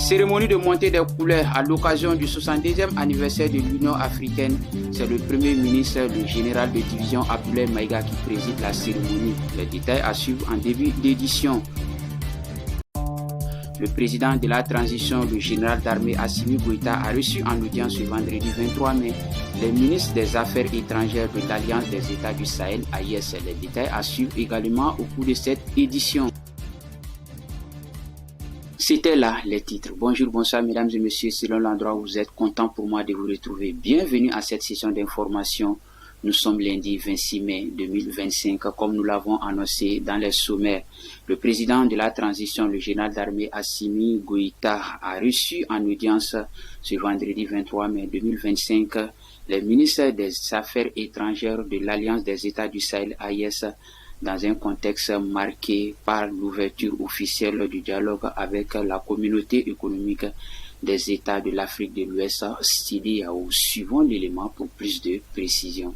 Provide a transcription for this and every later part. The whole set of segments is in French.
Cérémonie de montée des couleurs à l'occasion du 72e anniversaire de l'Union africaine. C'est le Premier ministre, le général de division Abdoulaye Maïga qui préside la cérémonie. Les détails à suivre en début d'édition. Le président de la transition, le général d'armée Assimi Goïta, a reçu en audience ce vendredi 23 mai les ministres des Affaires étrangères de l'Alliance des États du Sahel, AIS. Les détails à suivre également au cours de cette édition. C'était là les titres. Bonjour, bonsoir mesdames et messieurs, selon l'endroit où vous êtes, content pour moi de vous retrouver. Bienvenue à cette session d'information. Nous sommes lundi 26 mai 2025, comme nous l'avons annoncé dans les sommaires. Le président de la transition, le général d'armée Assimi Goïta, a reçu en audience ce vendredi 23 mai 2025 les ministres des Affaires étrangères de l'Alliance des États du Sahel, AIS, dans un contexte marqué par l'ouverture officielle du dialogue avec la communauté économique des États de l'Afrique de l'Ouest, CEDEAO. Suivons l'élément pour plus de précision.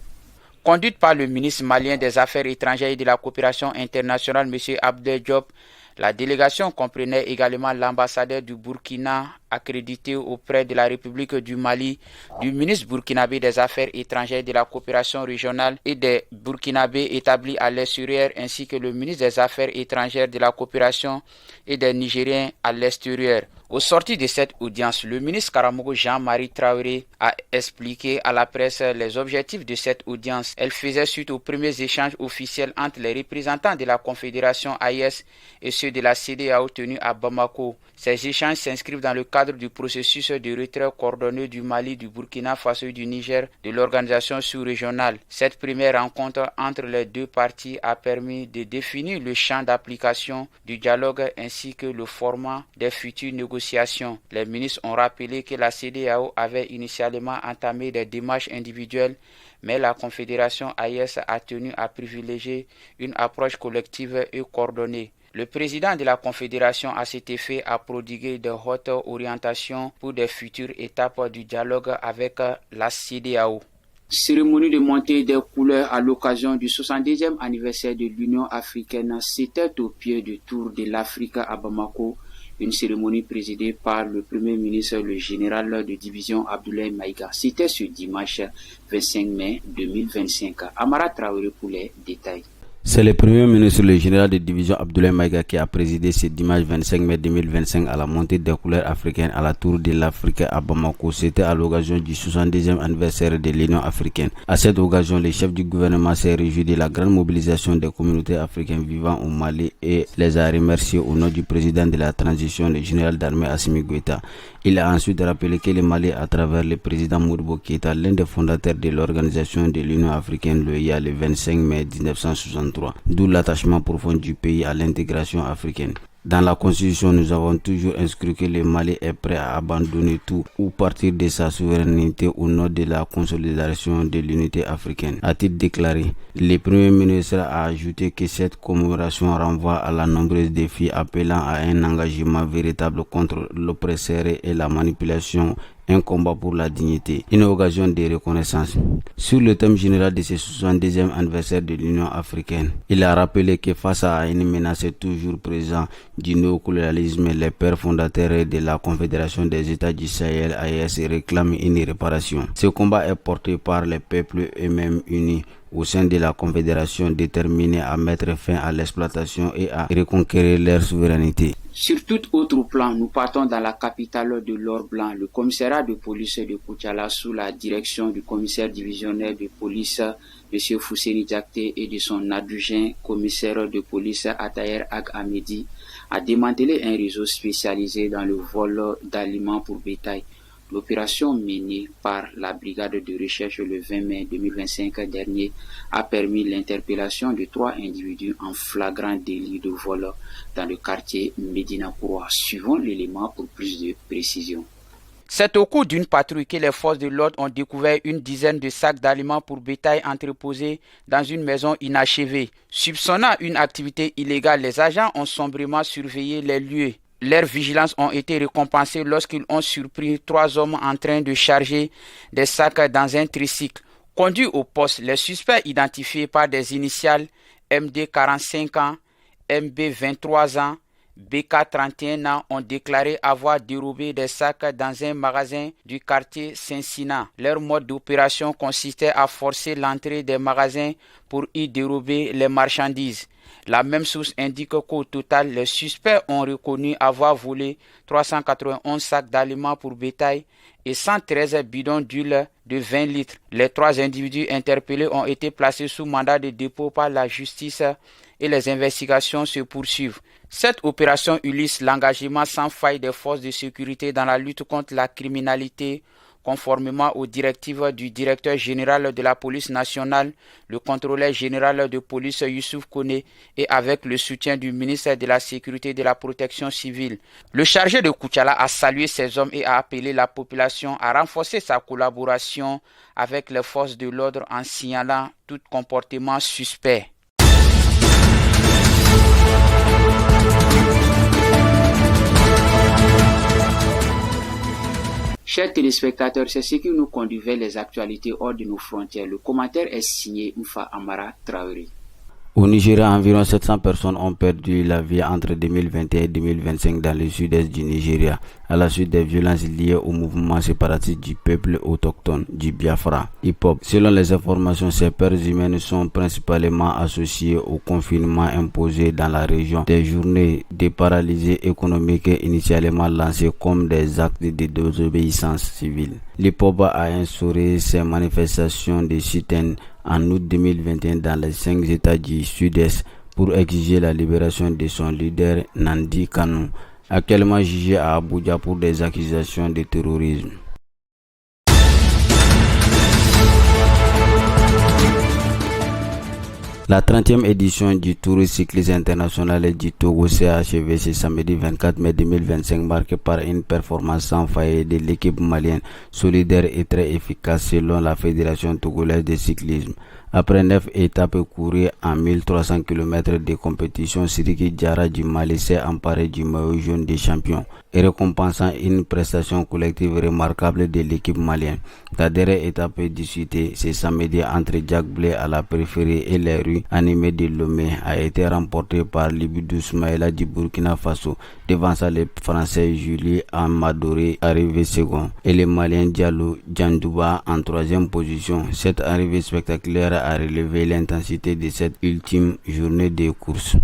Conduite par le ministre malien des Affaires étrangères et de la coopération internationale, M. Abdel Diop, la délégation comprenait également l'ambassadeur du Burkina accrédité auprès de la République du Mali, du ministre burkinabé des Affaires étrangères et de la coopération régionale et des Burkinabés établis à l'extérieur, ainsi que le ministre des Affaires étrangères de la coopération et des Nigériens à l'extérieur. Au sorti de cette audience, le ministre Karamogo Jean-Marie Traoré a expliqué à la presse les objectifs de cette audience. Elle faisait suite aux premiers échanges officiels entre les représentants de la Confédération AES et ceux de la CEDEAO tenus à Bamako. Ces échanges s'inscrivent dans le cadre du processus de retrait coordonné du Mali, du Burkina Faso et du Niger de l'organisation sous-régionale. Cette première rencontre entre les deux parties a permis de définir le champ d'application du dialogue ainsi que le format des futures négociations. Les ministres ont rappelé que la CEDEAO avait initialement entamé des démarches individuelles, mais la Confédération AES a tenu à privilégier une approche collective et coordonnée. Le président de la Confédération à cet effet a prodigué de hautes orientations pour des futures étapes du dialogue avec la CEDEAO. Cérémonie de montée des couleurs à l'occasion du 72e anniversaire de l'Union africaine, c'était au pied du Tour de l'Afrique à Bamako, une cérémonie présidée par le Premier ministre, le général de division Abdoulaye Maïga. C'était ce dimanche 25 mai 2025. Amara Traoré pour les détails. C'est le Premier ministre, le général de division Abdoulaye Maïga qui a présidé ce dimanche 25 mai 2025 à la montée des couleurs africaines à la Tour de l'Afrique à Bamako. C'était à l'occasion du 72e anniversaire de l'Union africaine. À cette occasion, le chef du gouvernement s'est réjoui de la grande mobilisation des communautés africaines vivant au Mali et les a remerciés au nom du président de la transition, le général d'armée Assimi Goïta. Il a ensuite rappelé que le Mali, à travers le président Modibo Keïta, l'un des fondateurs de l'organisation de l'Union africaine, l'OIA, le 25 mai 1963, d'où l'attachement profond du pays à l'intégration africaine. Dans la Constitution, nous avons toujours inscrit que le Mali est prêt à abandonner tout ou partir de sa souveraineté au nom de la consolidation de l'unité africaine. A-t-il déclaré, le Premier ministre a ajouté que cette commémoration renvoie à la nombreuse défis appelant à un engagement véritable contre l'oppresseur et la manipulation, un combat pour la dignité, une occasion de reconnaissance. Sur le thème général de ce 72e anniversaire de l'Union africaine, il a rappelé que face à une menace toujours présente du néocolonialisme, les pères fondateurs de la Confédération des États du Sahel, AES, réclament une réparation. Ce combat est porté par les peuples eux-mêmes unis au sein de la Confédération, déterminée à mettre fin à l'exploitation et à reconquérir leur souveraineté. Sur tout autre plan, nous partons dans la capitale de l'Or Blanc, le commissariat de police de Koutiala, sous la direction du commissaire divisionnaire de police, M. Fousseni Diakté, et de son adjoint commissaire de police, Atayer Ag Amedi, a démantelé un réseau spécialisé dans le vol d'aliments pour bétail. L'opération menée par la brigade de recherche le 20 mai 2025 dernier a permis l'interpellation de 3 individus en flagrant délit de vol dans le quartier Médina Kouroua. Suivons l'élément pour plus de précision. C'est au cours d'une patrouille que les forces de l'ordre ont découvert une dizaine de sacs d'aliments pour bétail entreposés dans une maison inachevée. Soupçonnant une activité illégale, les agents ont sombrement surveillé les lieux. Leurs vigilances ont été récompensées lorsqu'ils ont surpris 3 hommes en train de charger des sacs dans un tricycle. Conduits au poste, les suspects identifiés par des initiales MD 45 ans, MB 23 ans, BK, 31 ans, ont déclaré avoir dérobé des sacs dans un magasin du quartier Saint-Sina. Leur mode d'opération consistait à forcer l'entrée des magasins pour y dérober les marchandises. La même source indique qu'au total, les suspects ont reconnu avoir volé 391 sacs d'aliments pour bétail et 113 bidons d'huile de 20 litres. Les 3 individus interpellés ont été placés sous mandat de dépôt par la justice et les investigations se poursuivent. Cette opération illustre l'engagement sans faille des forces de sécurité dans la lutte contre la criminalité, conformément aux directives du directeur général de la police nationale, le contrôleur général de police Youssouf Kone et avec le soutien du ministre de la Sécurité et de la Protection civile. Le chargé de Koutiala a salué ces hommes et a appelé la population à renforcer sa collaboration avec les forces de l'ordre en signalant tout comportement suspect. Chers téléspectateurs, c'est ce qui nous conduit vers les actualités hors de nos frontières. Le commentaire est signé Moufa Amara Traoré. Au Nigeria, environ 700 personnes ont perdu la vie entre 2021 et 2025 dans le sud-est du Nigeria, à la suite des violences liées au mouvement séparatiste du peuple autochtone du Biafra, hip-hop. Selon les informations, ces pertes humaines sont principalement associées au confinement imposé dans la région, des journées de paralysie économique initialement lancées comme des actes de désobéissance civile. L'hip-hop a instauré ces manifestations de sit-in en août 2021 dans les 5 États du Sud-Est pour exiger la libération de son leader Nnamdi Kanu, actuellement jugé à Abuja pour des accusations de terrorisme. La 30e édition du Tour cycliste international du Togo s'est achevée ce samedi 24 mai 2025, marquée par une performance sans faille de l'équipe malienne, solidaire et très efficace selon la Fédération togolaise de cyclisme. Après 9 étapes courues en 1300 km de compétition, Sidiki Diarra du Mali s'est emparé du maillot jaune des champions et récompensant une prestation collective remarquable de l'équipe malienne. La dernière étape disputée ce samedi entre Jack Blé à la préférée et les rues animées de Lomé a été remportée par Libidou Soumaïla du Burkina Faso, devançant le Français Julie Amadoré arrivé second et le Malien Diallo Djandouba en 3e position. Cette arrivée spectaculaire a relevé l'intensité de cette ultime journée de course.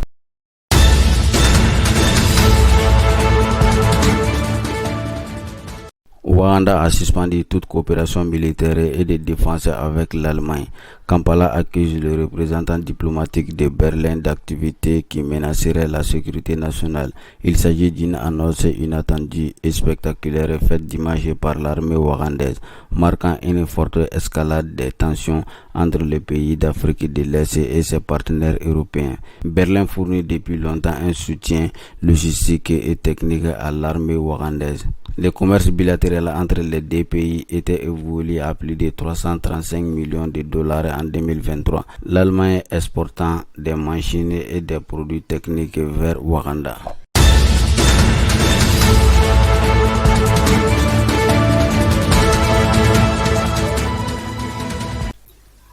Ouganda a suspendu toute coopération militaire et de défense avec l'Allemagne. Kampala accuse le représentant diplomatique de Berlin d'activités qui menaceraient la sécurité nationale. Il s'agit d'une annonce inattendue et spectaculaire faite dimanche par l'armée ougandaise, marquant une forte escalade des tensions entre les pays d'Afrique de l'Est et ses partenaires européens. Berlin fournit depuis longtemps un soutien logistique et technique à l'armée ougandaise. Le commerce bilatéral entre les deux pays était évolué à plus de 335 millions de dollars en 2023, l'Allemagne exportant des machines et des produits techniques vers Ouganda.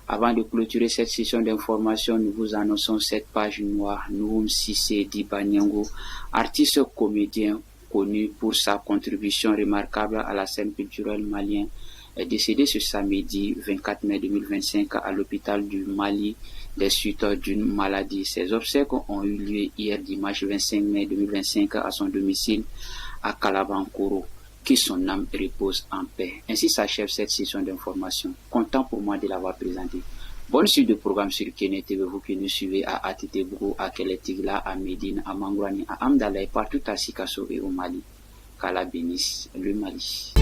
Avant de clôturer cette session d'information, nous vous annonçons cette page noire. Nouhoum Sissé Dibanyango, artiste comédien connu pour sa contribution remarquable à la scène culturelle malienne, est décédé ce samedi 24 mai 2025 à l'hôpital du Mali des suites d'une maladie. Ses obsèques ont eu lieu hier dimanche 25 mai 2025 à son domicile à Kalabankoro. Que son âme repose en paix. Ainsi s'achève cette session d'information. Content pour moi de l'avoir présenté. Bonne suite de programme sur Kene TV, vous qui nous suivez à ATT Brou, à Keletigla, à Médine, à Mangouani, à Amdalaï, partout à Sikasso et au Mali. Qu'Allah bénisse le Mali.